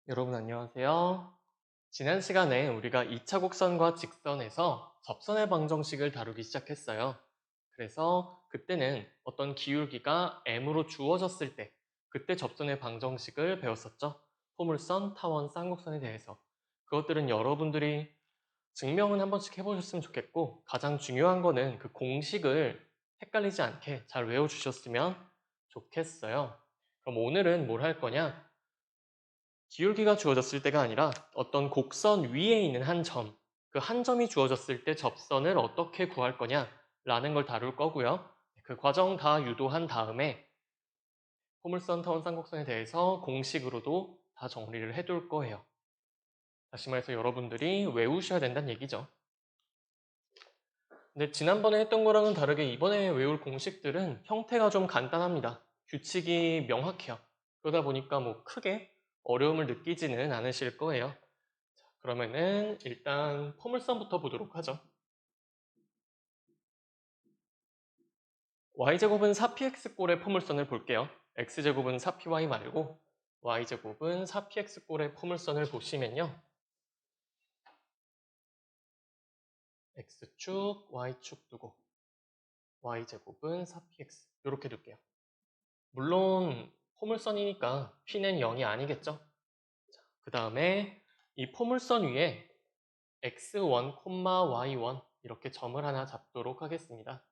여러분 안녕하세요. 지난 시간에 우리가 2차 곡선과 직선에서 접선의 방정식을 다루기 시작했어요. 그래서 그때는 어떤 기울기가 m으로 주어졌을 때 그때 접선의 방정식을 배웠었죠. 포물선, 타원, 쌍곡선에 대해서. 그것들은 여러분들이 증명은 한 번씩 해보셨으면 좋겠고 가장 중요한 거는 그 공식을 헷갈리지 않게 잘 외워주셨으면 좋겠어요. 그럼 오늘은 뭘 할 거냐? 기울기가 주어졌을 때가 아니라 어떤 곡선 위에 있는 한 점, 그 한 점이 주어졌을 때 접선을 어떻게 구할 거냐라는 걸 다룰 거고요. 그 과정 다 유도한 다음에 포물선, 타원, 쌍곡선에 대해서 공식으로도 다 정리를 해둘 거예요. 다시 말해서 여러분들이 외우셔야 된다는 얘기죠. 근데 지난번에 했던 거랑은 다르게 이번에 외울 공식들은 형태가 좀 간단합니다. 규칙이 명확해요. 그러다 보니까 뭐 크게 어려움을 느끼지는 않으실 거예요. 그러면은 일단 포물선부터 보도록 하죠. y제곱은 4px꼴의 포물선을 볼게요. x제곱은 4py 말고 y제곱은 4px꼴의 포물선을 보시면요. x축, y축 두고 y제곱은 4px 이렇게 둘게요. 물론 포물선이니까 p는 0이 아니겠죠? 그 다음에 이 포물선 위에 x1, y1 이렇게 점을 하나 잡도록 하겠습니다.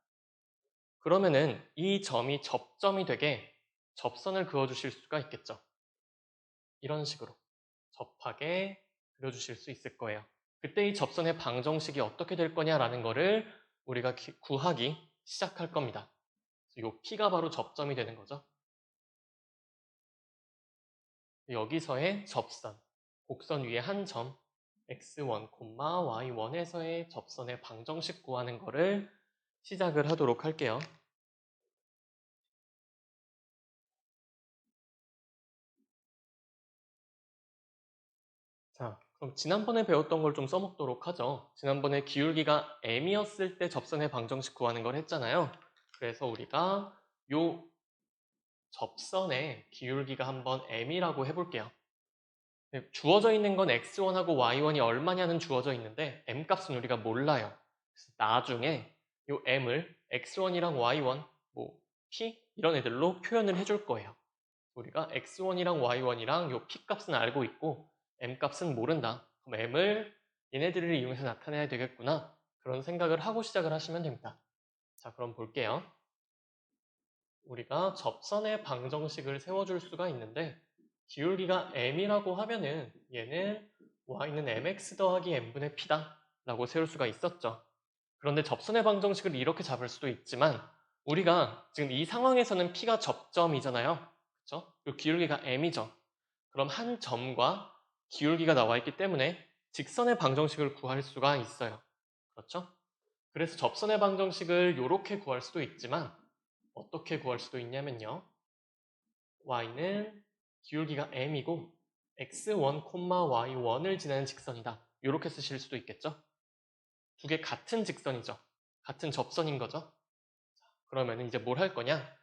그러면은 이 점이 접점이 되게 접선을 그어주실 수가 있겠죠. 이런 식으로 접하게 그려주실 수 있을 거예요. 그때 이 접선의 방정식이 어떻게 될 거냐라는 거를 우리가 구하기 시작할 겁니다. 이 P가 바로 접점이 되는 거죠. 여기서의 접선, 곡선 위에 한 점, x1, y1에서의 접선의 방정식 구하는 거를 시작을 하도록 할게요. 자, 그럼 지난번에 배웠던 걸 좀 써먹도록 하죠. 지난번에 기울기가 m이었을 때 접선의 방정식 구하는 걸 했잖아요. 그래서 우리가 요 접선의 기울기가 한번 m이라고 해볼게요. 주어져 있는 건 x1하고 y1이 얼마냐는 주어져 있는데 m 값은 우리가 몰라요. 그래서 나중에 요 m을 x1이랑 y1, 뭐 p 이런 애들로 표현을 해줄 거예요. 우리가 x1이랑 y1이랑 요 p 값은 알고 있고 m 값은 모른다. 그럼 m을 얘네들을 이용해서 나타내야 되겠구나. 그런 생각을 하고 시작을 하시면 됩니다. 자, 그럼 볼게요. 우리가 접선의 방정식을 세워줄 수가 있는데 기울기가 m이라고 하면은 얘는 y는 mx 더하기 m분의 p다 라고 세울 수가 있었죠. 그런데 접선의 방정식을 이렇게 잡을 수도 있지만 우리가 지금 이 상황에서는 p가 접점이잖아요. 그렇죠? 이 기울기가 m이죠. 그럼 한 점과 기울기가 나와 있기 때문에 직선의 방정식을 구할 수가 있어요. 그렇죠? 그래서 접선의 방정식을 이렇게 구할 수도 있지만 어떻게 구할 수도 있냐면요. y는 기울기가 m이고 x1, y1을 지나는 직선이다. 이렇게 쓰실 수도 있겠죠? 두 개 같은 직선이죠. 같은 접선인 거죠. 그러면 이제 뭘 할 거냐?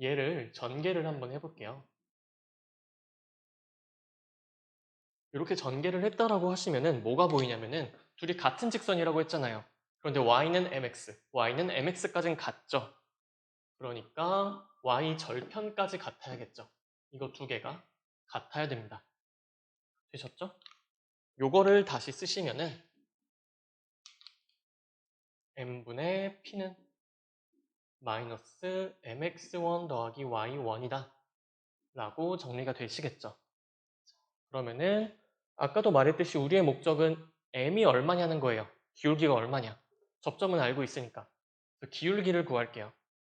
얘를 전개를 한번 해볼게요. 이렇게 전개를 했다라고 하시면은 뭐가 보이냐면은 둘이 같은 직선이라고 했잖아요. 그런데 y는 mx, y는 mx까지는 같죠. 그러니까 y 절편까지 같아야겠죠. 이거 두 개가 같아야 됩니다. 되셨죠? 요거를 다시 쓰시면은 m분의 p는 마이너스 mx1 더하기 y1이다 라고 정리가 되시겠죠. 그러면은 아까도 말했듯이 우리의 목적은 m이 얼마냐는 거예요. 기울기가 얼마냐. 접점은 알고 있으니까. 그래서 기울기를 구할게요.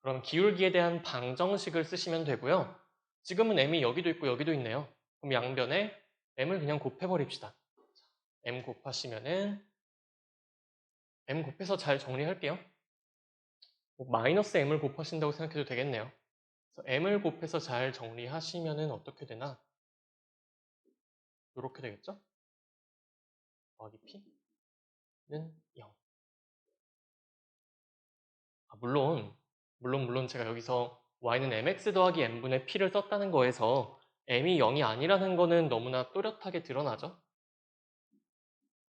그럼 기울기에 대한 방정식을 쓰시면 되고요. 지금은 m이 여기도 있고 여기도 있네요. 그럼 양변에 m을 그냥 곱해버립시다. m 곱하시면은 m 곱해서 잘 정리할게요. 뭐 마이너스 m을 곱하신다고 생각해도 되겠네요. 그래서 m을 곱해서 잘 정리하시면은 어떻게 되나? 이렇게 되겠죠? 더하기 p는 0. 물론 제가 여기서 y는 mx 더하기 n분의 p를 썼다는 거에서 m이 0이 아니라는 거는 너무나 또렷하게 드러나죠.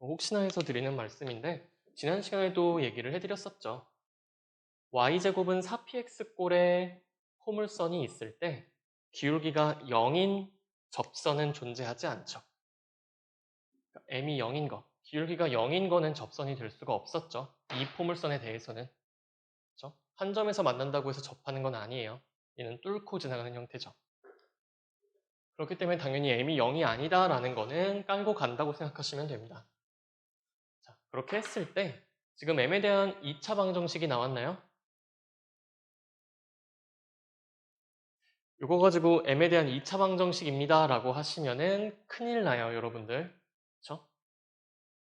혹시나 해서 드리는 말씀인데 지난 시간에도 얘기를 해드렸었죠. y제곱은 4px꼴의 포물선이 있을 때 기울기가 0인 접선은 존재하지 않죠. m이 0인 거, 기울기가 0인 거는 접선이 될 수가 없었죠. 이 포물선에 대해서는. 그렇죠? 한 점에서 만난다고 해서 접하는 건 아니에요. 얘는 뚫고 지나가는 형태죠. 그렇기 때문에 당연히 m이 0이 아니다라는 거는 깔고 간다고 생각하시면 됩니다. 자, 그렇게 했을 때 지금 m에 대한 2차 방정식이 나왔나요? 이거 가지고 m에 대한 2차 방정식입니다 라고 하시면은 큰일 나요, 여러분들. 그쵸?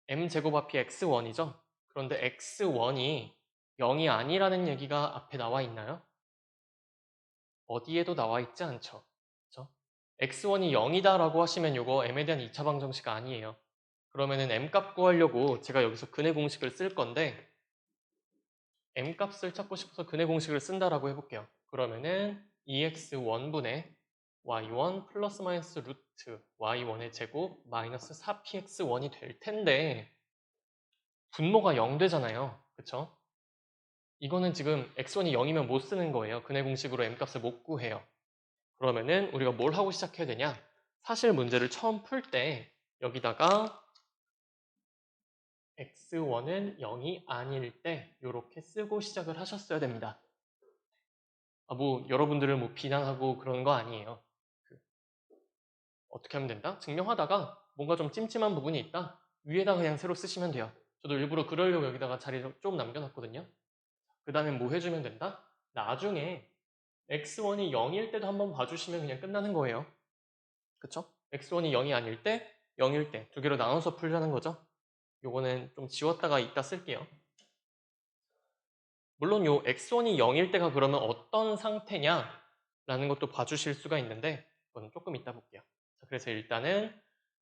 m제곱 앞이 x1이죠? 그런데 x1이 0이 아니라는 얘기가 앞에 나와 있나요? 어디에도 나와 있지 않죠. 그쵸? x1이 0이다 라고 하시면 이거 m에 대한 2차 방정식 아니에요. 그러면은 m값 구하려고 제가 여기서 근의 공식을 쓸 건데 m값을 찾고 싶어서 근의 공식을 쓴다라고 해볼게요. 그러면은 2x1분의 y1 플러스 마이너스 루트 y1의 제곱 마이너스 4px1이 될 텐데 분모가 0 되잖아요. 그쵸? 이거는 지금 x1이 0이면 못 쓰는 거예요. 근의 공식으로 m값을 못 구해요. 그러면은 우리가 뭘 하고 시작해야 되냐? 사실 문제를 처음 풀 때 여기다가 x1은 0이 아닐 때 이렇게 쓰고 시작을 하셨어야 됩니다. 여러분들을 비난하고 그런 거 아니에요. 어떻게 하면 된다? 증명하다가 뭔가 좀 찜찜한 부분이 있다? 위에다 그냥 새로 쓰시면 돼요. 저도 일부러 그러려고 여기다가 자리 좀 남겨놨거든요. 그 다음에 뭐 해주면 된다? 나중에 x1이 0일 때도 한번 봐주시면 그냥 끝나는 거예요. 그쵸? x1이 0이 아닐 때, 0일 때 두 개로 나눠서 풀자는 거죠. 요거는 좀 지웠다가 이따 쓸게요. 물론 요 x1이 0일 때가 그러면 어떤 상태냐 라는 것도 봐주실 수가 있는데 그건 조금 이따 볼게요. 자, 그래서 일단은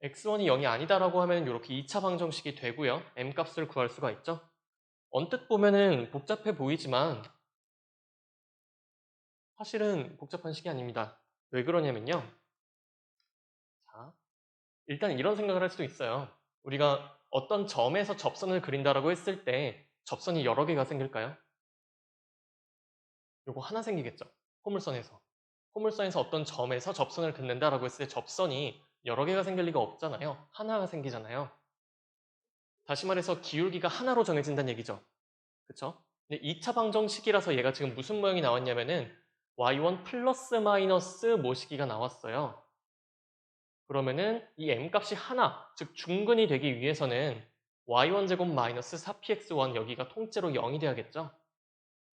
x1이 0이 아니다라고 하면 이렇게 2차 방정식이 되고요. m값을 구할 수가 있죠. 언뜻 보면은 복잡해 보이지만 사실은 복잡한 식이 아닙니다. 왜 그러냐면요. 자, 일단 이런 생각을 할 수도 있어요. 우리가 어떤 점에서 접선을 그린다라고 했을 때 접선이 여러 개가 생길까요? 요거 하나 생기겠죠. 포물선에서. 포물선에서 어떤 점에서 접선을 긋는다라고 했을 때 접선이 여러 개가 생길 리가 없잖아요. 하나가 생기잖아요. 다시 말해서 기울기가 하나로 정해진다는 얘기죠. 그쵸? 근데 2차 방정식이라서 얘가 지금 무슨 모양이 나왔냐면은 y1 플러스 마이너스 모시기가 나왔어요. 그러면은 이 m값이 하나, 즉 중근이 되기 위해서는 y1 제곱 마이너스 4px1 여기가 통째로 0이 돼야겠죠?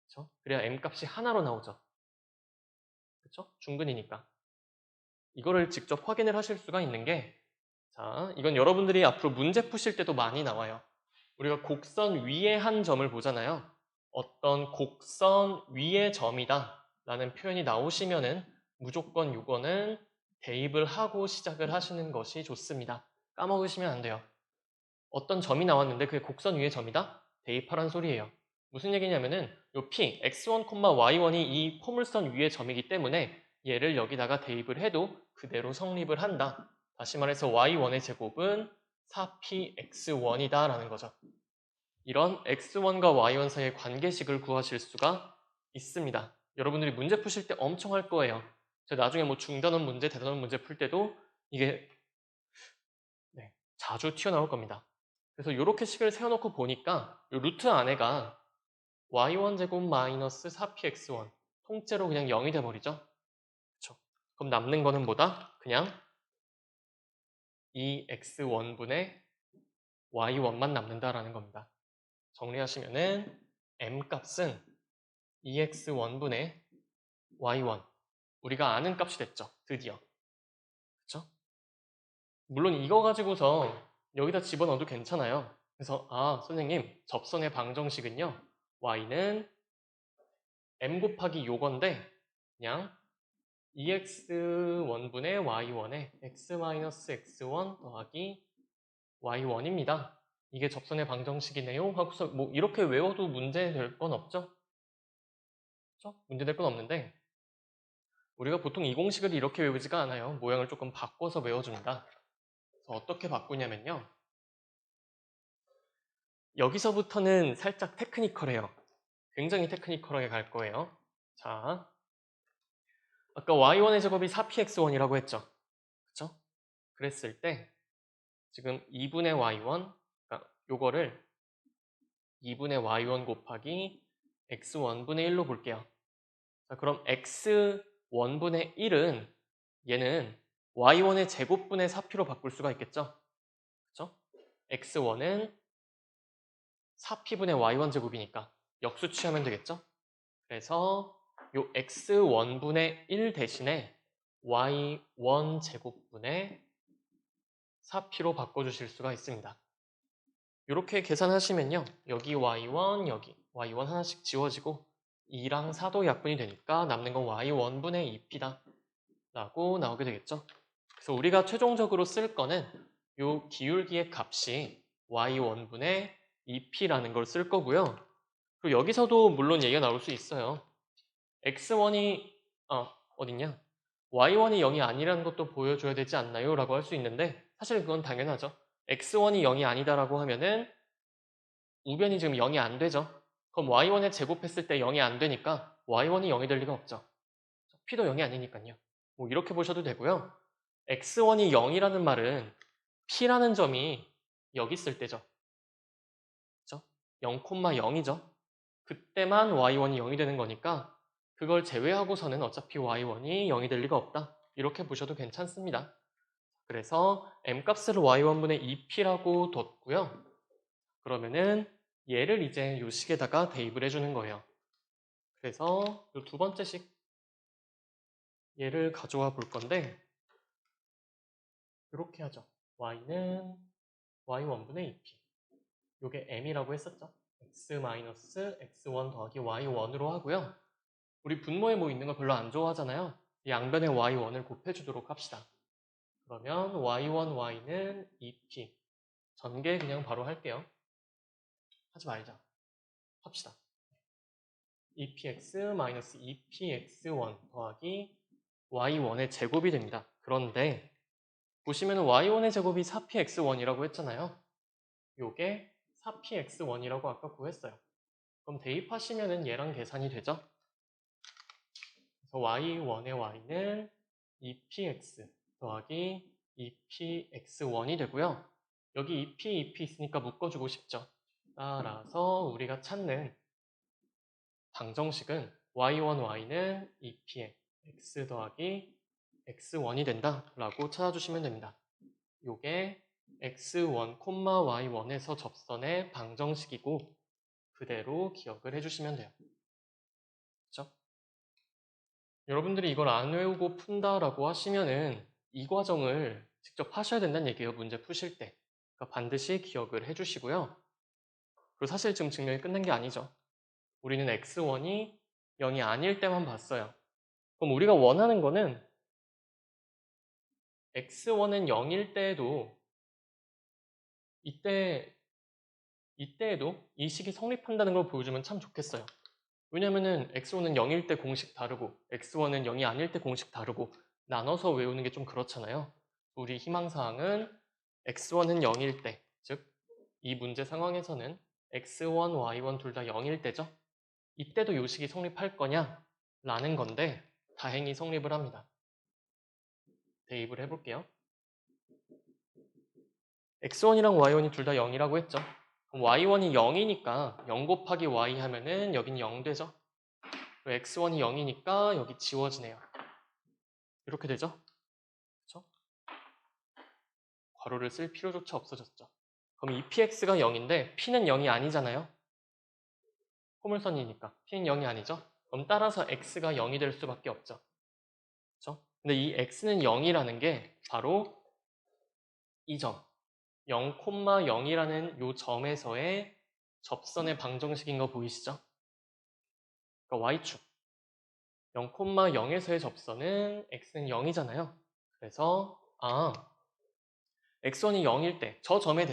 그쵸? 그래야 m값이 하나로 나오죠. 그쵸? 중근이니까. 이거를 직접 확인을 하실 수가 있는 게, 자, 이건 여러분들이 앞으로 문제 푸실 때도 많이 나와요. 우리가 곡선 위에 한 점을 보잖아요. 어떤 곡선 위의 점이다 라는 표현이 나오시면은 무조건 이거는 대입을 하고 시작을 하시는 것이 좋습니다. 까먹으시면 안 돼요. 어떤 점이 나왔는데 그게 곡선 위의 점이다? 대입하란 소리예요. 무슨 얘기냐면은 요 P, x1, y1이 이 포물선 위의 점이기 때문에 얘를 여기다가 대입을 해도 그대로 성립을 한다. 다시 말해서 y1의 제곱은 4px1이다 라는 거죠. 이런 x1과 y1 사이의 관계식을 구하실 수가 있습니다. 여러분들이 문제 푸실 때 엄청 할 거예요. 제가 나중에 뭐 중단원 문제, 대단원 문제 풀 때도 이게 자주 튀어나올 겁니다. 그래서 이렇게 식을 세워놓고 보니까 이 루트 안에가 y1 제곱 마이너스 4px1 통째로 그냥 0이 돼버리죠. 그쵸? 그럼 남는 거는 뭐다? 그냥 2x1분의 y1만 남는다라는 겁니다. 정리하시면은 m값은 2x1분의 y1 우리가 아는 값이 됐죠. 드디어. 그쵸? 물론 이거 가지고서 여기다 집어넣어도 괜찮아요. 그래서 선생님 접선의 방정식은요. y는 m 곱하기 요건데 그냥 2x1분의 y1에 x-x1 더하기 y1입니다. 이게 접선의 방정식이네요. 하고서 뭐 이렇게 외워도 문제 될 건 없죠? 그렇죠? 문제 될 건 없는데 우리가 보통 이 공식을 이렇게 외우지가 않아요. 모양을 조금 바꿔서 외워줍니다. 그래서 어떻게 바꾸냐면요. 여기서부터는 살짝 테크니컬해요. 굉장히 테크니컬하게 갈 거예요. 자, 아까 y1의 제곱이 4px1이라고 했죠. 그쵸? 그랬을 때 지금 2분의 y1, 그러니까 요거를 2분의 y1 곱하기 x1분의 1로 볼게요. 자, 그럼 x1분의 1은 얘는 y1의 제곱분의 4p로 바꿀 수가 있겠죠? 그쵸? x1은 4p분의 y1 제곱이니까 역수 취하면 되겠죠? 그래서 요 x1분의 1 대신에 y1 제곱분의 4p로 바꿔주실 수가 있습니다. 이렇게 계산하시면요. 여기 y1, 여기 y1 하나씩 지워지고 2랑 4도 약분이 되니까 남는 건 y1분의 2p다 라고 나오게 되겠죠. 그래서 우리가 최종적으로 쓸 거는 요 기울기의 값이 y1분의 2p라는 걸 쓸 거고요. 그리고 여기서도 물론 얘기가 나올 수 있어요. x1이 어딨냐? y1이 0이 아니라는 것도 보여줘야 되지 않나요? 라고 할 수 있는데 사실 그건 당연하죠. x1이 0이 아니다라고 하면은 우변이 지금 0이 안 되죠. 그럼 y1에 제곱했을 때 0이 안 되니까 y1이 0이 될 리가 없죠. p도 0이 아니니까요. 뭐 이렇게 보셔도 되고요. x1이 0이라는 말은 p라는 점이 여기 있을 때죠. 그렇죠? 0,0이죠. 그때만 y1이 0이 되는 거니까 그걸 제외하고서는 어차피 y1이 0이 될 리가 없다. 이렇게 보셔도 괜찮습니다. 그래서 m값을 y1분의 2p라고 뒀고요. 그러면은 얘를 이제 요 식에다가 대입을 해주는 거예요. 그래서 요 두 번째 식 얘를 가져와 볼 건데 이렇게 하죠. y는 y1분의 2p. 요게 m이라고 했었죠. x-x1 더하기 y1으로 하고요. 우리 분모에 뭐 있는 거 별로 안 좋아하잖아요. 양변에 y1을 곱해주도록 합시다. 그러면 y1, y는 2p. 전개 그냥 바로 할게요. 하지 말자. 합시다. 2px-2px1 더하기 y1의 제곱이 됩니다. 그런데 보시면 y1의 제곱이 4px1이라고 했잖아요. 요게 4px1이라고 아까 구했어요. 그럼 대입하시면은 얘랑 계산이 되죠? 그래서 y1의 y는 2px 더하기 2px1이 되고요. 여기 2p, 2p 있으니까 묶어주고 싶죠. 따라서 우리가 찾는 방정식은 y1, y는 2p의 x 더하기 x1이 된다 라고 찾아주시면 됩니다. 요게 x1, y1에서 접선의 방정식이고 그대로 기억을 해주시면 돼요. 그렇죠? 여러분들이 이걸 안 외우고 푼다라고 하시면은 이 과정을 직접 하셔야 된다는 얘기예요. 문제 푸실 때. 그러니까 반드시 기억을 해주시고요. 그리고 사실 지금 증명이 끝난 게 아니죠. 우리는 x1이 0이 아닐 때만 봤어요. 그럼 우리가 원하는 거는 x1은 0일 때에도 이때에도 이 식이 성립한다는 걸 보여주면 참 좋겠어요. 왜냐면은 x1은 0일 때 공식 다르고 x1은 0이 아닐 때 공식 다르고 나눠서 외우는 게 좀 그렇잖아요. 우리 희망사항은 x1은 0일 때, 즉 이 문제 상황에서는 x1, y1 둘 다 0일 때죠. 이때도 요식이 성립할 거냐? 라는 건데 다행히 성립을 합니다. 대입을 해볼게요. x1이랑 y1이 둘 다 0이라고 했죠. 그럼 y1이 0이니까 0 곱하기 y 하면은 여긴 0 되죠. x1이 0이니까 여기 지워지네요. 이렇게 되죠? 그렇죠? 괄호를 쓸 필요조차 없어졌죠. 그럼 이 px가 0인데 p는 0이 아니잖아요. 포물선이니까 p는 0이 아니죠. 그럼 따라서 x가 0이 될 수밖에 없죠. 그렇죠? 근데 이 x는 0이라는 게 바로 이 점, 0,0이라는 요 점에서의 접선의 방정식인 거 보이시죠? 그러니까 y축 0,0에서의 접선은 x는 0이잖아요. 그래서 x1이 0일 때 저 점에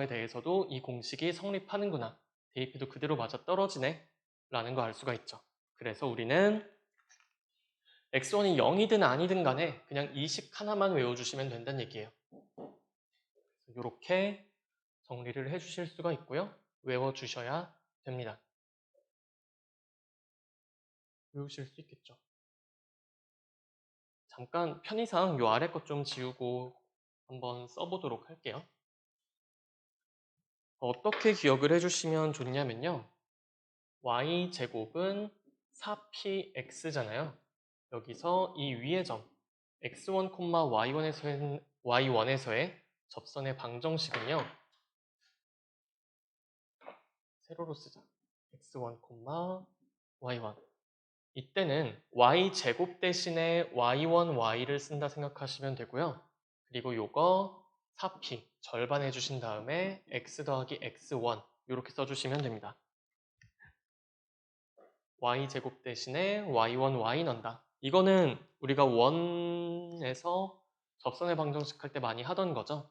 대해서도 이 공식이 성립하는구나. 대입해도 그대로 맞아 떨어지네 라는 거 알 수가 있죠. 그래서 우리는 x1이 0이든 아니든 간에 그냥 이 식 하나만 외워주시면 된다는 얘기예요. 이렇게 정리를 해주실 수가 있고요. 외워주셔야 됩니다. 외우실 수 있겠죠. 잠깐 편의상 요 아래 것 좀 지우고 한번 써보도록 할게요. 어떻게 기억을 해주시면 좋냐면요. y제곱은 4px잖아요. 여기서 이 위의 점 x1, y1에서의 접선의 방정식은요. 세로로 쓰자. x1, y1. 이때는 y제곱 대신에 y1, y를 쓴다 생각하시면 되고요. 그리고 요거 4p 절반 해주신 다음에 x 더하기 x1 이렇게 써주시면 됩니다. y제곱 대신에 y1, y 넣는다. 이거는 우리가 원에서 접선의 방정식 할 때 많이 하던 거죠.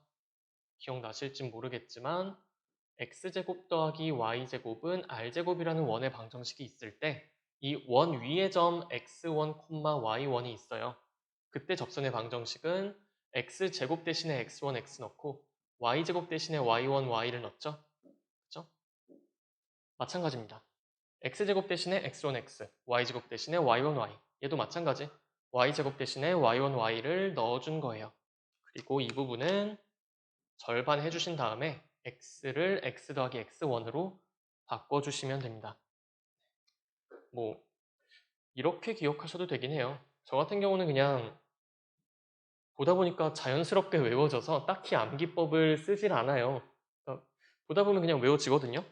기억나실진 모르겠지만 x제곱 더하기 y제곱은 r제곱이라는 원의 방정식이 있을 때 이 원 위의 점 x1, y1이 있어요. 그때 접선의 방정식은 x제곱 대신에 x1, x 넣고 y제곱 대신에 y1, y를 넣었죠. 그렇죠? 마찬가지입니다. x제곱 대신에 x1, x, y제곱 대신에 y1, y. 얘도 마찬가지. y제곱 대신에 y1, y를 넣어준 거예요. 그리고 이 부분은 절반 해주신 다음에 x를 x 더하기 x1으로 바꿔주시면 됩니다. 뭐 이렇게 기억하셔도 되긴 해요. 저 같은 경우는 그냥 보다 보니까 자연스럽게 외워져서 딱히 암기법을 쓰질 않아요. 그러니까 보다 보면 그냥 외워지거든요.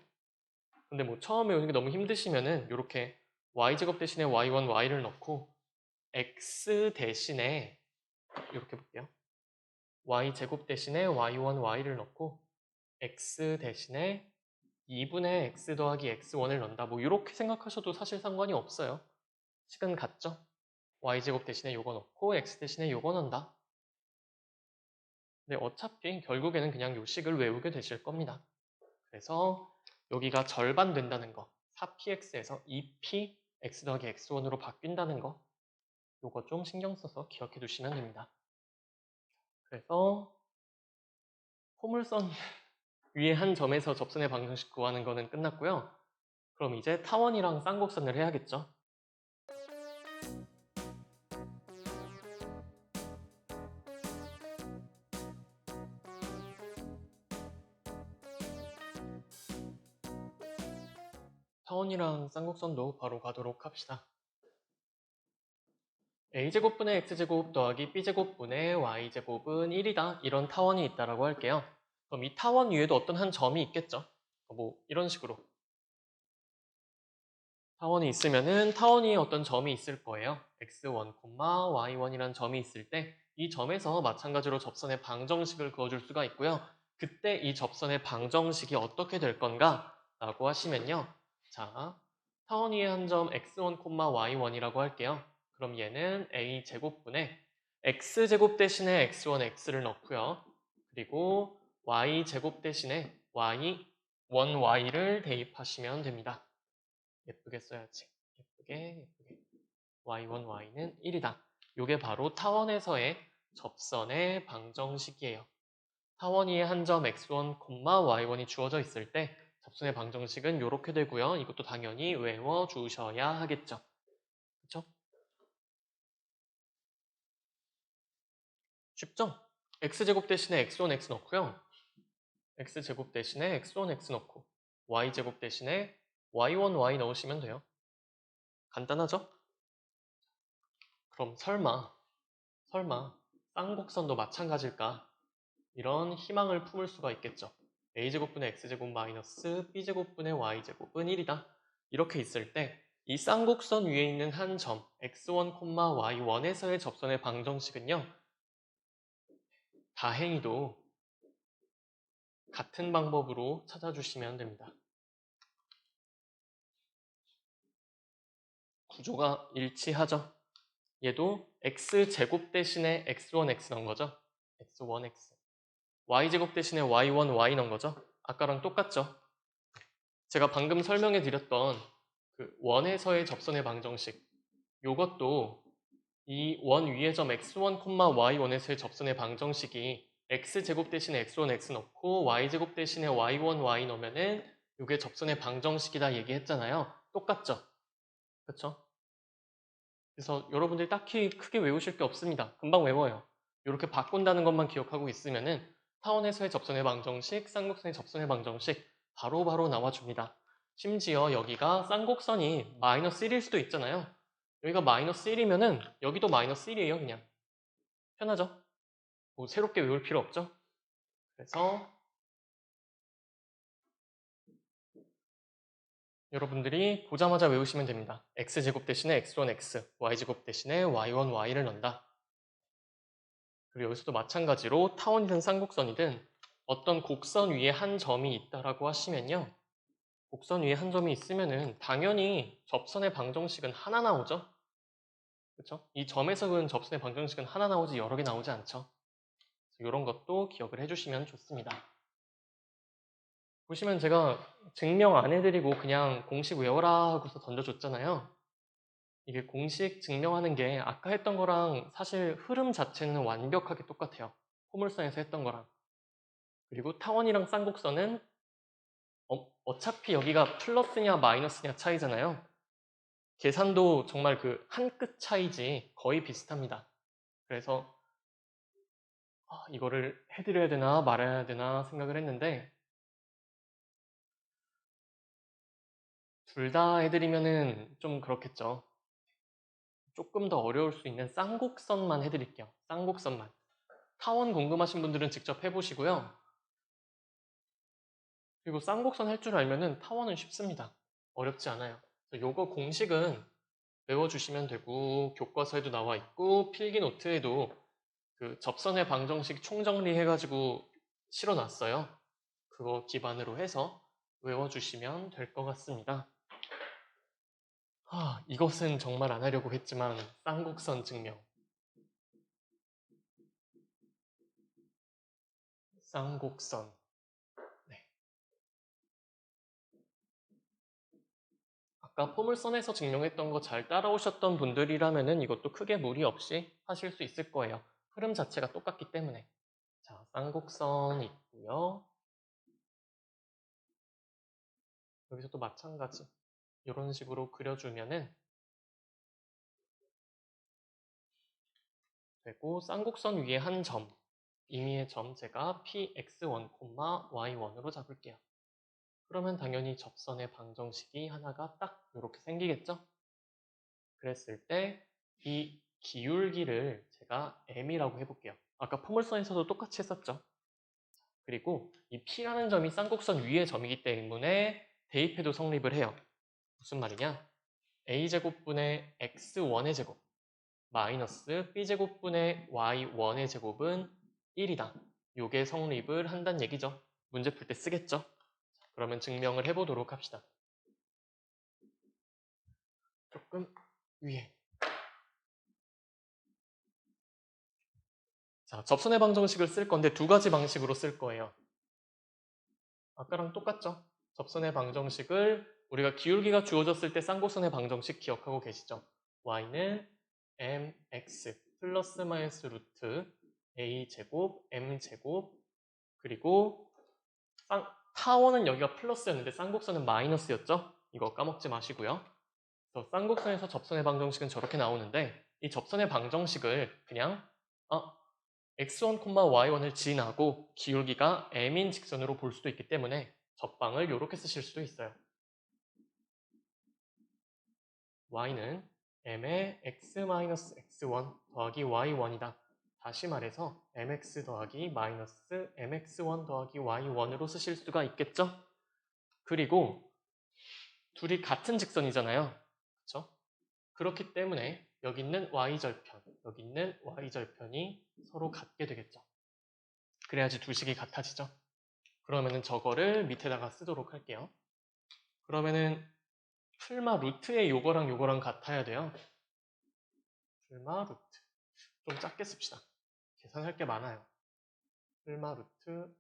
근데 뭐 처음 외우는 게 너무 힘드시면은 이렇게 y제곱 대신에 y1, y를 넣고 x 대신에 이렇게 볼게요. y제곱 대신에 y1, y를 넣고 x 대신에 2분의 x 더하기 x1을 넣는다. 뭐 이렇게 생각하셔도 사실 상관이 없어요. 식은 같죠? y제곱 대신에 요거 넣고 x 대신에 요거 넣는다. 근데 어차피 결국에는 그냥 요 식을 외우게 되실 겁니다. 그래서 여기가 절반 된다는 거 4px에서 2p x 더하기 x1으로 바뀐다는 거 요거 좀 신경 써서 기억해 두시면 됩니다. 그래서 포물선 위에 한 점에서 접선의 방정식 구하는 거는 끝났고요. 그럼 이제 타원이랑 쌍곡선을 해야겠죠. 타원이랑 쌍곡선도 바로 가도록 합시다. a제곱분의 x제곱 더하기 b제곱분의 y제곱은 1이다. 이런 타원이 있다라고 할게요. 그럼 이 타원 위에도 어떤 한 점이 있겠죠. 뭐 이런 식으로 타원이 있으면은 타원 위에 어떤 점이 있을 거예요. x1, y1이라는 점이 있을 때 이 점에서 마찬가지로 접선의 방정식을 그어줄 수가 있고요. 그때 이 접선의 방정식이 어떻게 될 건가? 라고 하시면요. 자, 타원 위에 한 점 x1, y1이라고 할게요. 그럼 얘는 a제곱분의 x제곱 대신에 x1, x를 넣고요. 그리고 y제곱 대신에 y1, y를 대입하시면 됩니다. 예쁘게 써야지. 예쁘게. y1, y는 1이다. 이게 바로 타원에서의 접선의 방정식이에요. 타원 위에 한 점 x1, y1이 주어져 있을 때 접선의 방정식은 이렇게 되고요. 이것도 당연히 외워주셔야 하겠죠. 그렇죠? 쉽죠? x제곱 대신에 x1, x 넣고요. x제곱 대신에 x1, x 넣고 y제곱 대신에 y1, y 넣으시면 돼요. 간단하죠? 그럼 설마 쌍곡선도 마찬가지일까? 이런 희망을 품을 수가 있겠죠. a제곱분의 x제곱 마이너스 b제곱분의 y제곱은 1이다. 이렇게 있을 때 이 쌍곡선 위에 있는 한 점 x1, y1에서의 접선의 방정식은요. 다행히도 같은 방법으로 찾아주시면 됩니다. 구조가 일치하죠. 얘도 x제곱 대신에 x1, x 넣은 거죠. x1, x. y제곱 대신에 y1, y 넣은 거죠. 아까랑 똑같죠. 제가 방금 설명해 드렸던 그 원에서의 접선의 방정식 요것도 이 원 위의 점 x1, y1에서의 접선의 방정식이 x제곱 대신에 x1, x 넣고 y제곱 대신에 y1, y 넣으면은 이게 접선의 방정식이다 얘기했잖아요. 똑같죠? 그쵸? 그래서 여러분들이 딱히 크게 외우실 게 없습니다. 금방 외워요. 이렇게 바꾼다는 것만 기억하고 있으면은 타원에서의 접선의 방정식, 쌍곡선의 접선의 방정식 바로바로 나와줍니다. 심지어 여기가 쌍곡선이 마이너스 1일 수도 있잖아요. 여기가 마이너스 1이면은 여기도 마이너스 1이에요, 그냥. 편하죠? 뭐 새롭게 외울 필요 없죠? 그래서 여러분들이 보자마자 외우시면 됩니다. x제곱 대신에 x1, x, y제곱 대신에 y1, y를 넣는다. 그리고 여기서도 마찬가지로 타원이든 쌍곡선이든 어떤 곡선 위에 한 점이 있다라고 하시면요. 곡선 위에 한 점이 있으면은 당연히 접선의 방정식은 하나 나오죠. 그렇죠? 이 점에서 그은 접선의 방정식은 하나 나오지 여러 개 나오지 않죠. 이런 것도 기억을 해주시면 좋습니다. 보시면 제가 증명 안 해드리고 그냥 공식 외워라 하고서 던져줬잖아요. 이게 공식 증명하는 게 아까 했던 거랑 사실 흐름 자체는 완벽하게 똑같아요. 포물선에서 했던 거랑. 그리고 타원이랑 쌍곡선은 어차피 여기가 플러스냐 마이너스냐 차이잖아요. 계산도 정말 그 한 끗 차이지 거의 비슷합니다. 그래서 이거를 해드려야 되나 말아야 되나 생각을 했는데 둘 다 해드리면은 좀 그렇겠죠. 조금 더 어려울 수 있는 쌍곡선만 해드릴게요. 쌍곡선만. 타원 궁금하신 분들은 직접 해보시고요. 그리고 쌍곡선 할 줄 알면은 타원은 쉽습니다. 어렵지 않아요. 요거 공식은 외워주시면 되고 교과서에도 나와 있고 필기 노트에도 그 접선의 방정식 총정리 해가지고 실어놨어요. 그거 기반으로 해서 외워주시면 될 것 같습니다. 이것은 정말 안 하려고 했지만 쌍곡선 증명. 쌍곡선. 네. 아까 포물선에서 증명했던 거 잘 따라오셨던 분들이라면은 이것도 크게 무리 없이 하실 수 있을 거예요. 흐름 자체가 똑같기 때문에. 자, 쌍곡선 있고요. 여기서 또 마찬가지. 이런 식으로 그려주면은 되고 쌍곡선 위에 한 점, 임의의 점 제가 px1, y1으로 잡을게요. 그러면 당연히 접선의 방정식이 하나가 딱 이렇게 생기겠죠? 그랬을 때 이 기울기를 제가 m이라고 해볼게요. 아까 포물선에서도 똑같이 했었죠. 그리고 이 p라는 점이 쌍곡선 위의 점이기 때문에 대입해도 성립을 해요. 무슨 말이냐? a제곱분의 x1의 제곱 마이너스 b제곱분의 y1의 제곱은 1이다. 요게 성립을 한다는 얘기죠. 문제 풀 때 쓰겠죠? 그러면 증명을 해보도록 합시다. 조금 위에. 자, 접선의 방정식을 쓸 건데 두 가지 방식으로 쓸 거예요. 아까랑 똑같죠? 접선의 방정식을 우리가 기울기가 주어졌을 때 쌍곡선의 방정식 기억하고 계시죠? y는 mx 플러스 마이너스 루트 a제곱 m제곱 그리고 타원은 여기가 플러스였는데 쌍곡선은 마이너스였죠? 이거 까먹지 마시고요. 그래서 쌍곡선에서 접선의 방정식은 저렇게 나오는데 이 접선의 방정식을 그냥 x1, y1을 지나고 기울기가 m인 직선으로 볼 수도 있기 때문에 접방을 이렇게 쓰실 수도 있어요. y는 m의 x-x1 더하기 y1이다. 다시 말해서 mx 더하기 마이너스 mx1 더하기 y1으로 쓰실 수가 있겠죠? 그리고 둘이 같은 직선이잖아요. 그렇죠? 그렇기 때문에 여기 있는 y절편, 여기 있는 y절편이 서로 같게 되겠죠. 그래야지 두 식이 같아지죠. 그러면은 저거를 밑에다가 쓰도록 할게요. 그러면은 풀마 루트의 요거랑 요거랑 같아야 돼요. 풀마 루트. 좀 작게 씁시다. 계산할 게 많아요. 풀마 루트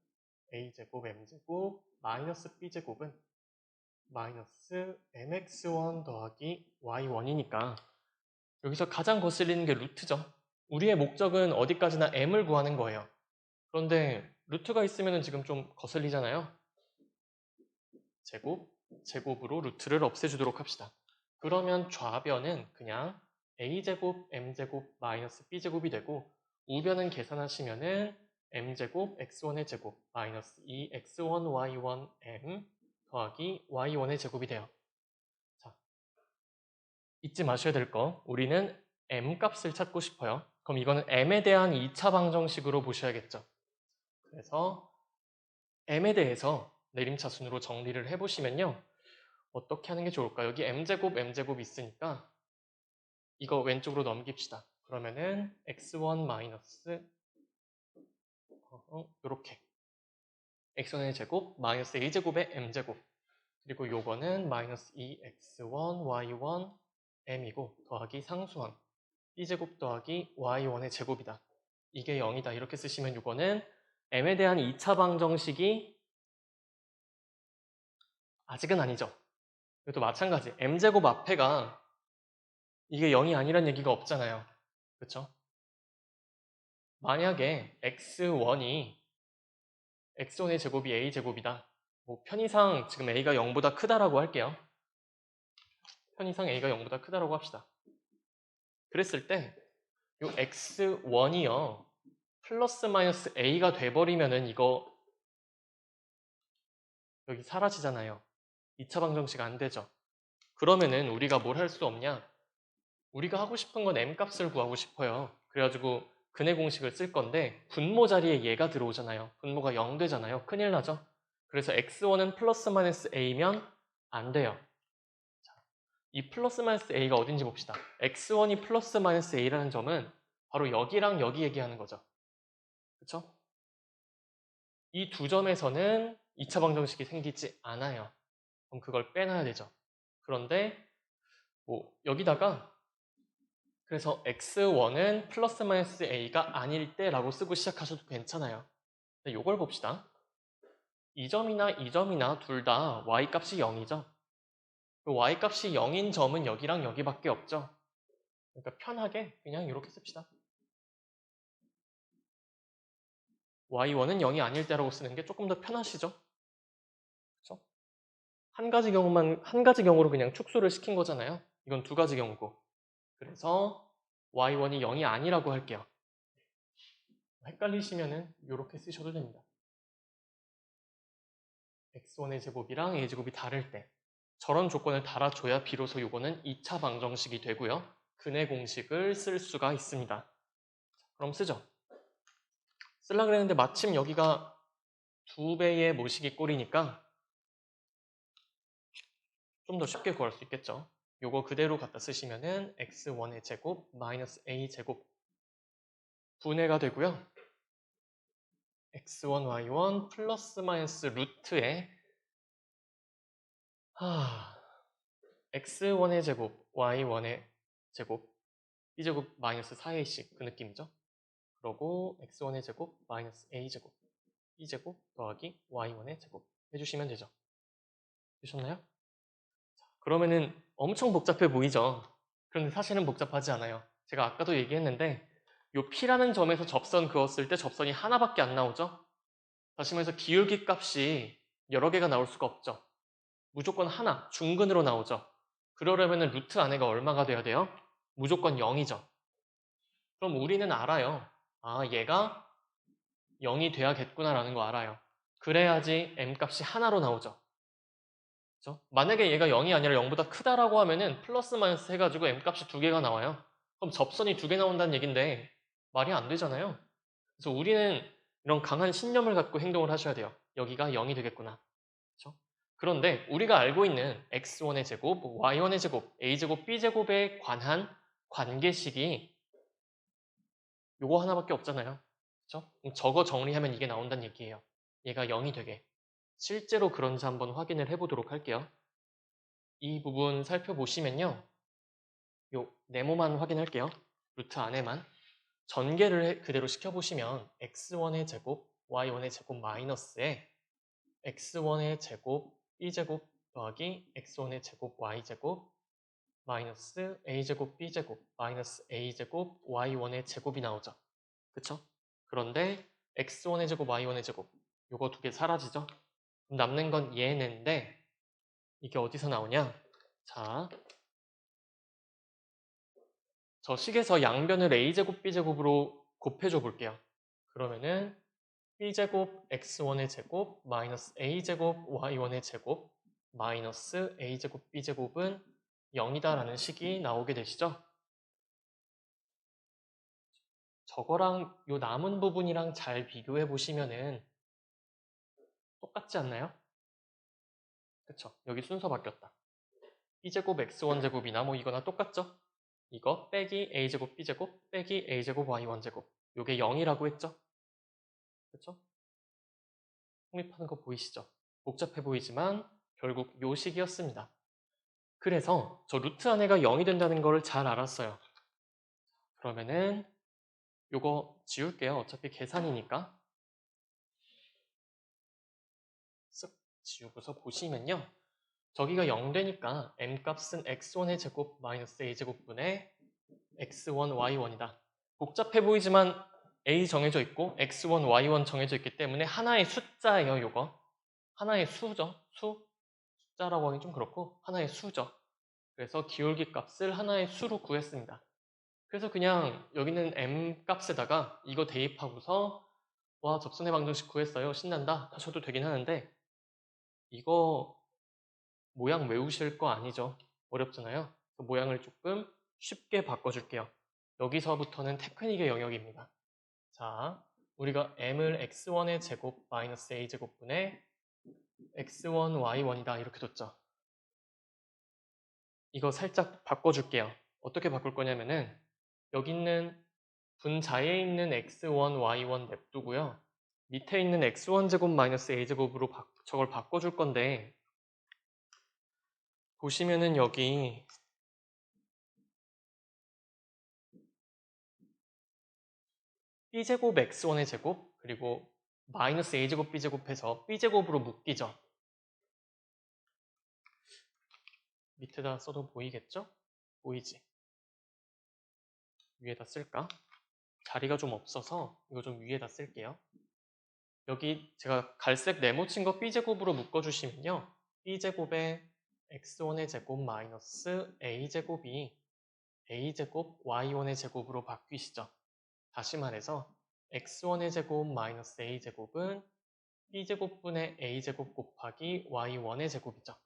a제곱 m제곱 마이너스 b제곱은 마이너스 mx1 더하기 y1이니까 여기서 가장 거슬리는 게 루트죠. 우리의 목적은 어디까지나 m을 구하는 거예요. 그런데 루트가 있으면 지금 좀 거슬리잖아요. 제곱으로 루트를 없애주도록 합시다. 그러면 좌변은 그냥 a제곱, m제곱, 마이너스 b제곱이 되고 우변은 계산하시면은 m제곱, x1의 제곱, 마이너스 2x1, y1, m 더하기 y1의 제곱이 돼요. 자, 잊지 마셔야 될 거, 우리는 m 값을 찾고 싶어요. 그럼 이거는 m에 대한 2차 방정식으로 보셔야겠죠. 그래서 m에 대해서 내림차순으로 정리를 해보시면요. 어떻게 하는 게 좋을까? 여기 m제곱 있으니까 이거 왼쪽으로 넘깁시다. 그러면은 x1 마이너스 이렇게 x1의 제곱 마이너스 a제곱의 m제곱 그리고 요거는 마이너스 2x1 y1 m이고 더하기 상수항 b제곱 더하기 y1의 제곱이다. 이게 0이다. 이렇게 쓰시면 요거는 m에 대한 2차 방정식이 아직은 아니죠. 이것도 마찬가지. m제곱 앞에가 이게 0이 아니란 얘기가 없잖아요. 그렇죠? 만약에 x1의 제곱이 a제곱이다. 뭐 편의상 지금 a가 0보다 크다라고 할게요. 편의상 a가 0보다 크다라고 합시다. 그랬을 때 이 x1이요. 플러스 마이너스 a가 돼버리면은 이거 여기 사라지잖아요. 2차 방정식 안 되죠. 그러면은 우리가 뭘 할 수 없냐? 우리가 하고 싶은 건 m값을 구하고 싶어요. 그래가지고 근의 공식을 쓸 건데 분모 자리에 얘가 들어오잖아요. 분모가 0 되잖아요. 큰일 나죠. 그래서 x1은 플러스 마이너스 a면 안 돼요. 자, 이 플러스 마이너스 a가 어딘지 봅시다. x1이 플러스 마이너스 a라는 점은 바로 여기랑 여기 얘기하는 거죠. 그렇죠? 이 두 점에서는 2차 방정식이 생기지 않아요. 그럼 그걸 빼놔야 되죠. 그런데 뭐 여기다가 그래서 x1은 플러스 마이너스 a가 아닐 때라고 쓰고 시작하셔도 괜찮아요. 근데 이걸 봅시다. 이 점이나 둘 다 y값이 0이죠. 그 y값이 0인 점은 여기랑 여기밖에 없죠. 그러니까 편하게 그냥 이렇게 씁시다. y1은 0이 아닐 때라고 쓰는 게 조금 더 편하시죠? 그렇죠? 한 가지 경우로 그냥 축소를 시킨 거잖아요. 이건 두 가지 경우고. 그래서 y1이 0이 아니라고 할게요. 헷갈리시면은 이렇게 쓰셔도 됩니다. x1의 제곱이랑 a제곱이 다를 때 저런 조건을 달아줘야 비로소 이거는 2차 방정식이 되고요. 근의 공식을 쓸 수가 있습니다. 그럼 쓰죠. 쓰려고 그랬는데 마침 여기가 2배의 모식이 꼴이니까 좀 더 쉽게 구할 수 있겠죠. 요거 그대로 갖다 쓰시면은 x1의 제곱 마이너스 a제곱 분해가 되고요. x1, y1 플러스 마이너스 루트에 x1의 제곱, y1의 제곱, b제곱 마이너스 4ac 그 느낌이죠. 그러고 x1의 제곱 마이너스 a제곱, b제곱 더하기 y1의 제곱 해주시면 되죠. 되셨나요? 자, 그러면은 엄청 복잡해 보이죠? 그런데 사실은 복잡하지 않아요. 제가 아까도 얘기했는데 요 p라는 점에서 접선 그었을 때 접선이 하나밖에 안 나오죠? 다시 말해서 기울기 값이 여러 개가 나올 수가 없죠. 무조건 하나, 중근으로 나오죠. 그러려면 루트 안에가 얼마가 돼야 돼요? 무조건 0이죠. 그럼 우리는 알아요. 아, 얘가 0이 돼야겠구나라는 거 알아요. 그래야지 m값이 하나로 나오죠. 그렇죠? 만약에 얘가 0이 아니라 0보다 크다라고 하면은 플러스 마이너스 해가지고 m값이 두 개가 나와요. 그럼 접선이 두 개 나온다는 얘긴데 말이 안 되잖아요. 그래서 우리는 이런 강한 신념을 갖고 행동을 하셔야 돼요. 여기가 0이 되겠구나. 그렇죠? 그런데 우리가 알고 있는 x1의 제곱, y1의 제곱, a제곱, b제곱에 관한 관계식이 요거 하나밖에 없잖아요. 그렇죠? 그럼 저거 정리하면 이게 나온다는 얘기예요. 얘가 0이 되게. 실제로 그런지 한번 확인을 해보도록 할게요. 이 부분 살펴보시면요. 요 네모만 확인할게요. 루트 안에만. 전개를 그대로 시켜보시면 x1의 제곱, y1의 제곱 마이너스에 x1의 제곱, b제곱 더하기 x1의 제곱, y제곱 마이너스 a제곱 b제곱 마이너스 a제곱 y1의 제곱이 나오죠. 그쵸? 그런데 x1의 제곱 y1의 제곱 요거 두 개 사라지죠? 그럼 남는 건 얘는데 이게 어디서 나오냐? 자, 저 식에서 양변을 a제곱 b제곱으로 곱해줘 볼게요. 그러면은 b제곱 x1의 제곱 마이너스 a제곱 y1의 제곱 마이너스 a제곱 b제곱은 0이다라는 식이 나오게 되시죠? 저거랑 요 남은 부분이랑 잘 비교해 보시면은 똑같지 않나요? 그쵸? 여기 순서 바뀌었다. b제곱 x1제곱이나 뭐 이거나 똑같죠? 이거 빼기 a제곱 b제곱 빼기 a제곱 y1제곱 요게 0이라고 했죠? 그쵸? 성립하는 거 보이시죠? 복잡해 보이지만 결국 요 식이었습니다. 그래서 저 루트 안에가 0이 된다는 걸 잘 알았어요. 그러면은 요거 지울게요. 어차피 계산이니까. 쓱 지우고서 보시면요. 저기가 0 되니까 m값은 x1의 제곱 마이너스 a제곱분의 x1, y1이다. 복잡해 보이지만 a 정해져 있고 x1, y1 정해져 있기 때문에 하나의 숫자예요, 요거. 하나의 수죠. 수. 숫자라고 하긴 좀 그렇고 하나의 수죠. 그래서 기울기 값을 하나의 수로 구했습니다. 그래서 그냥 여기는 m 값에다가 이거 대입하고서 와 접선의 방정식 구했어요. 신난다 하셔도 되긴 하는데 이거 모양 외우실 거 아니죠? 어렵잖아요. 모양을 조금 쉽게 바꿔줄게요. 여기서부터는 테크닉의 영역입니다. 자, 우리가 m을 x1의 제곱 마이너스 a제곱분의 x1, y1이다 이렇게 뒀죠. 이거 살짝 바꿔줄게요. 어떻게 바꿀 거냐면은 여기 있는 분자에 있는 x1, y1 냅두고요. 밑에 있는 x1 제곱 마이너스 a제곱으로 저걸 바꿔줄 건데 보시면은 여기 b제곱 x1의 제곱 그리고 마이너스 a제곱 b제곱해서 b제곱으로 묶이죠. 밑에다 써도 보이겠죠? 보이지? 위에다 쓸까? 자리가 좀 없어서 이거 좀 위에다 쓸게요. 여기 제가 갈색 네모친 거 b제곱으로 묶어주시면요. b제곱에 x1의 제곱 마이너스 a제곱이 a제곱 y1의 제곱으로 바뀌시죠. 다시 말해서 x1의 제곱 마이너스 a제곱은 b제곱분의 a제곱 곱하기 y1의 제곱이죠.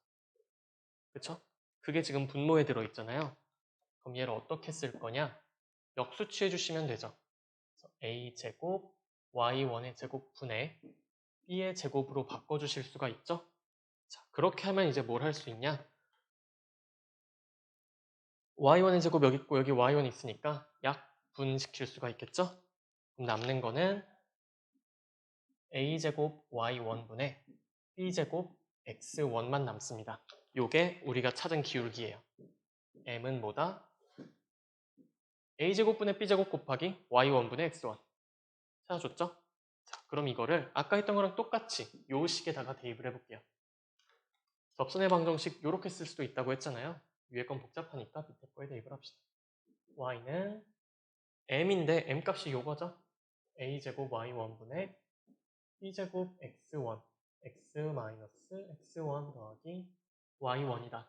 그쵸? 그게 지금 분모에 들어있잖아요. 그럼 얘를 어떻게 쓸 거냐? 역수취해 주시면 되죠. a제곱 y1의 제곱분의 b의 제곱으로 바꿔주실 수가 있죠? 자, 그렇게 하면 이제 뭘 할 수 있냐? y1의 제곱 여기 있고 여기 y1 있으니까 약분시킬 수가 있겠죠? 그럼 남는 거는 a제곱 y1분의 b제곱 x1만 남습니다. 요게 우리가 찾은 기울기예요. m은 뭐다? a제곱분의 b제곱 곱하기 y1분의 x1 찾아줬죠? 자, 그럼 이거를 아까 했던 거랑 똑같이 요 식에다가 대입을 해볼게요. 접선의 방정식 요렇게 쓸 수도 있다고 했잖아요. 위에 건 복잡하니까 밑에 거에 대입을 합시다. y는 m인데 m값이 요거죠? a제곱 y1분의 b제곱 x1 x-x1 더하기 y1이다.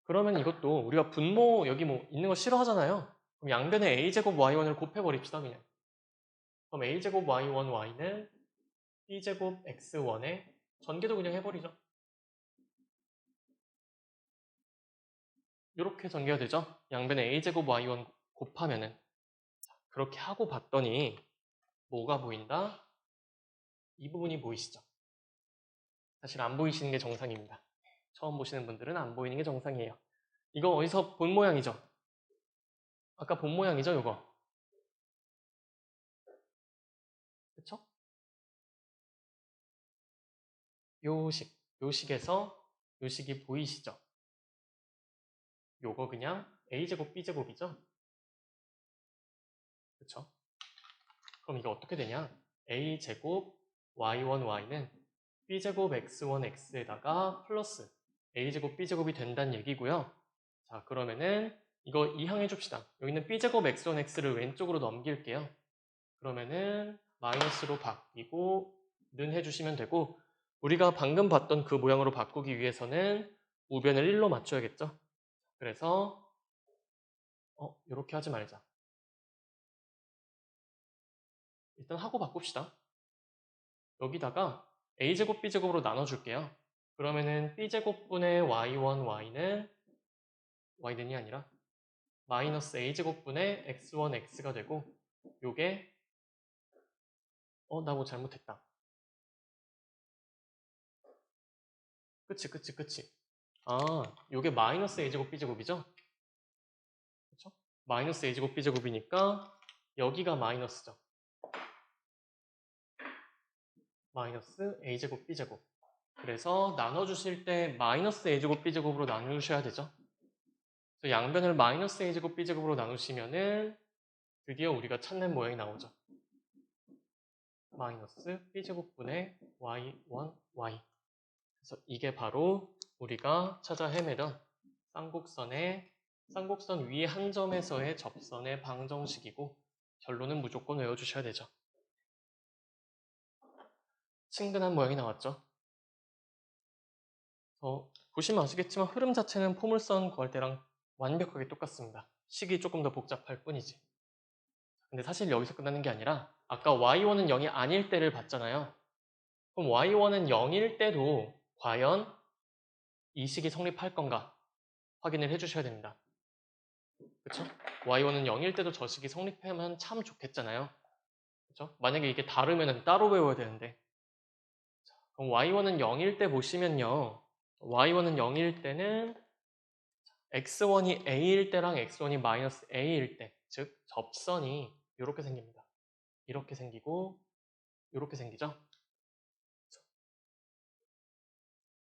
그러면 이것도 우리가 분모 여기 뭐 있는 거 싫어하잖아요. 그럼 양변에 a제곱 y1을 곱해버립시다 그냥. 그럼 a제곱 y1 y는 b제곱 x1에 전개도 그냥 해버리죠. 이렇게 전개가 되죠. 양변에 a제곱 y1 곱하면은 그렇게 하고 봤더니 뭐가 보인다? 이 부분이 보이시죠? 사실 안 보이시는 게 정상입니다. 처음 보시는 분들은 안 보이는 게 정상이에요. 이거 어디서 본 모양이죠? 아까 본 모양이죠, 이거? 그쵸? 요식에서 요식이 보이시죠? 요거 그냥 a제곱 b제곱이죠? 그쵸? 그럼 이거 어떻게 되냐? a제곱 y1 y는 b제곱 x1 x에다가 플러스 a제곱 b제곱이 된다는 얘기고요. 자, 그러면은 이거 이항해 줍시다. 여기는 b제곱 x1, x를 왼쪽으로 넘길게요. 그러면은 마이너스로 바뀌고 는 해주시면 되고, 우리가 방금 봤던 그 모양으로 바꾸기 위해서는 우변을 1로 맞춰야겠죠? 그래서 이렇게 하지 말자. 일단 하고 바꿉시다. 여기다가 a제곱 b제곱으로 나눠줄게요. 그러면은 b제곱분의 y1, y는이 아니라 마이너스 a제곱분의 x1, x가 되고, 요게 나 뭐 잘못했다. 그치. 요게 마이너스 a제곱 b제곱이죠? 그쵸? 마이너스 a제곱 b제곱이니까 여기가 마이너스죠. 마이너스 a제곱 b제곱. 그래서 나눠주실 때 마이너스 a제곱 b제곱으로 나누셔야 되죠. 그래서 양변을 마이너스 a제곱 b제곱으로 나누시면은 드디어 우리가 찾는 모양이 나오죠. 마이너스 b제곱분의 y1, y. 그래서 이게 바로 우리가 찾아 헤매던 쌍곡선 위 한 점에서의 접선의 방정식이고, 결론은 무조건 외워주셔야 되죠. 친근한 모양이 나왔죠. 보시면 아시겠지만 흐름 자체는 포물선 구할 때랑 완벽하게 똑같습니다. 식이 조금 더 복잡할 뿐이지. 근데 사실 여기서 끝나는 게 아니라 아까 y1은 0이 아닐 때를 봤잖아요. 그럼 y1은 0일 때도 과연 이 식이 성립할 건가 확인을 해주셔야 됩니다. 그쵸? y1은 0일 때도 저 식이 성립하면 참 좋겠잖아요. 그쵸? 만약에 이게 다르면 따로 외워야 되는데, 그럼 y1은 0일 때 보시면요. y1은 0일 때는 x1이 a일 때랑 x1이 마이너스 a일 때, 즉 접선이 이렇게 생깁니다. 이렇게 생기고 이렇게 생기죠.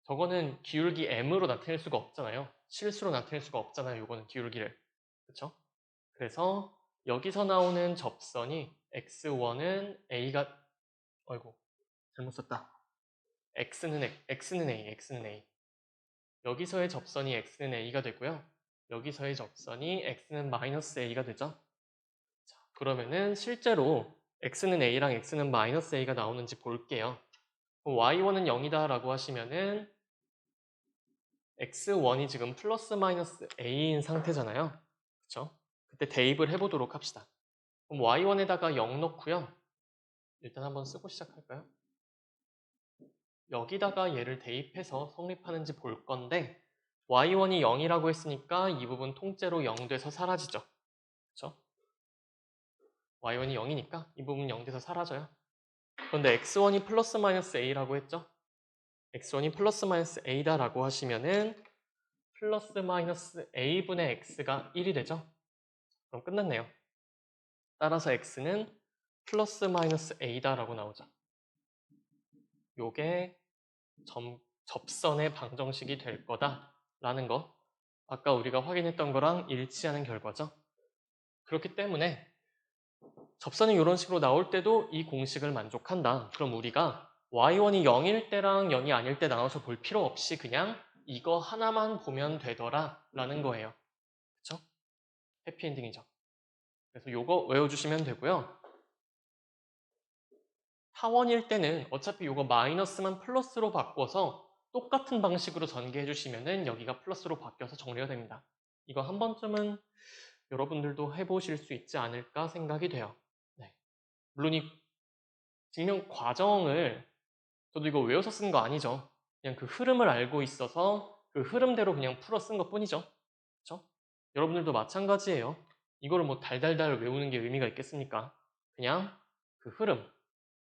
저거는 기울기 m으로 나타낼 수가 없잖아요. 실수로 나타낼 수가 없잖아요. 이거는 기울기를. 그쵸? 그래서 여기서 나오는 접선이 x1은 a가 아이고 잘못 썼다. x는 A. 여기서의 접선이 x는 a가 되고요. 여기서의 접선이 x는 마이너스 a가 되죠. 자, 그러면은 실제로 x는 a랑 x는 마이너스 a가 나오는지 볼게요. y1은 0이다 라고 하시면은 x1이 지금 플러스 마이너스 a인 상태잖아요. 그쵸? 그때 대입을 해보도록 합시다. 그럼 y1에다가 0 넣고요. 일단 한번 쓰고 시작할까요? 여기다가 얘를 대입해서 성립하는지 볼 건데 y1이 0이라고 했으니까 이 부분 통째로 0 돼서 사라지죠. 그쵸? y1이 0이니까 이 부분 0 돼서 사라져요. 그런데 x1이 플러스 마이너스 a라고 했죠? x1이 플러스 마이너스 a다라고 하시면은 플러스 마이너스 a분의 x가 1이 되죠? 그럼 끝났네요. 따라서 x는 플러스 마이너스 a다라고 나오죠. 요게 접선의 방정식이 될 거다라는 거, 아까 우리가 확인했던 거랑 일치하는 결과죠. 그렇기 때문에 접선이 이런 식으로 나올 때도 이 공식을 만족한다. 그럼 우리가 y1이 0일 때랑 0이 아닐 때 나눠서 볼 필요 없이 그냥 이거 하나만 보면 되더라 라는 거예요. 그쵸? 해피엔딩이죠. 그래서 요거 외워주시면 되고요. 타원일 때는 어차피 요거 마이너스만 플러스로 바꿔서 똑같은 방식으로 전개해 주시면은 여기가 플러스로 바뀌어서 정리가 됩니다. 이거 한 번쯤은 여러분들도 해보실 수 있지 않을까 생각이 돼요. 네. 물론 이 증명 과정을 저도 이거 외워서 쓴 거 아니죠. 그냥 그 흐름을 알고 있어서 그 흐름대로 그냥 풀어 쓴 것 뿐이죠. 그렇죠? 여러분들도 마찬가지예요. 이거를 뭐 달달달 외우는 게 의미가 있겠습니까? 그냥 그 흐름,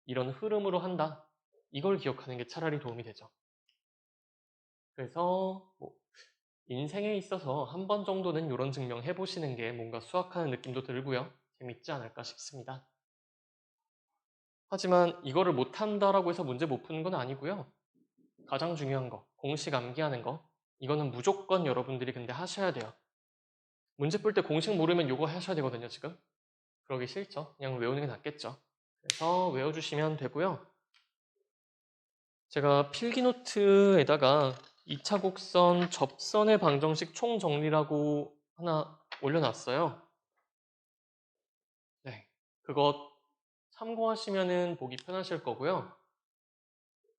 이런 흐름으로 한다. 이걸 기억하는 게 차라리 도움이 되죠. 그래서 뭐 인생에 있어서 한 번 정도는 이런 증명 해보시는 게 뭔가 수학하는 느낌도 들고요. 재밌지 않을까 싶습니다. 하지만 이거를 못한다라고 해서 문제 못 푸는 건 아니고요. 가장 중요한 거, 공식 암기하는 거, 이거는 무조건 여러분들이 근데 하셔야 돼요. 문제 풀 때 공식 모르면 이거 하셔야 되거든요, 지금. 그러기 싫죠? 그냥 외우는 게 낫겠죠. 그래서 외워주시면 되고요. 제가 필기노트에다가 2차 곡선 접선의 방정식 총정리라고 하나 올려놨어요. 네, 그것 참고하시면은 보기 편하실 거고요.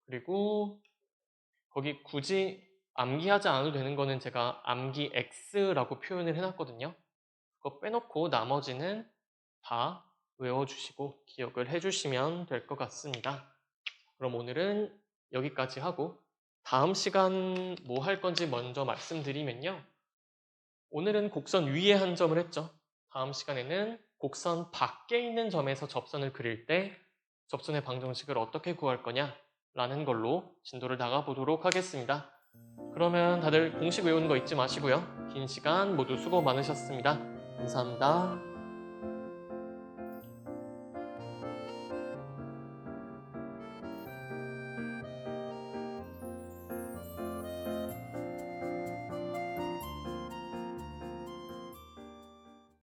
그리고 거기 굳이 암기하지 않아도 되는 거는 제가 암기 X라고 표현을 해놨거든요. 그거 빼놓고 나머지는 다 외워주시고 기억을 해주시면 될 것 같습니다. 그럼 오늘은 여기까지 하고 다음 시간 뭐 할 건지 먼저 말씀드리면요. 오늘은 곡선 위에 한 점을 했죠. 다음 시간에는 곡선 밖에 있는 점에서 접선을 그릴 때 접선의 방정식을 어떻게 구할 거냐 라는 걸로 진도를 나가보도록 하겠습니다. 그러면 다들 공식 외우는 거 잊지 마시고요. 긴 시간 모두 수고 많으셨습니다. 감사합니다.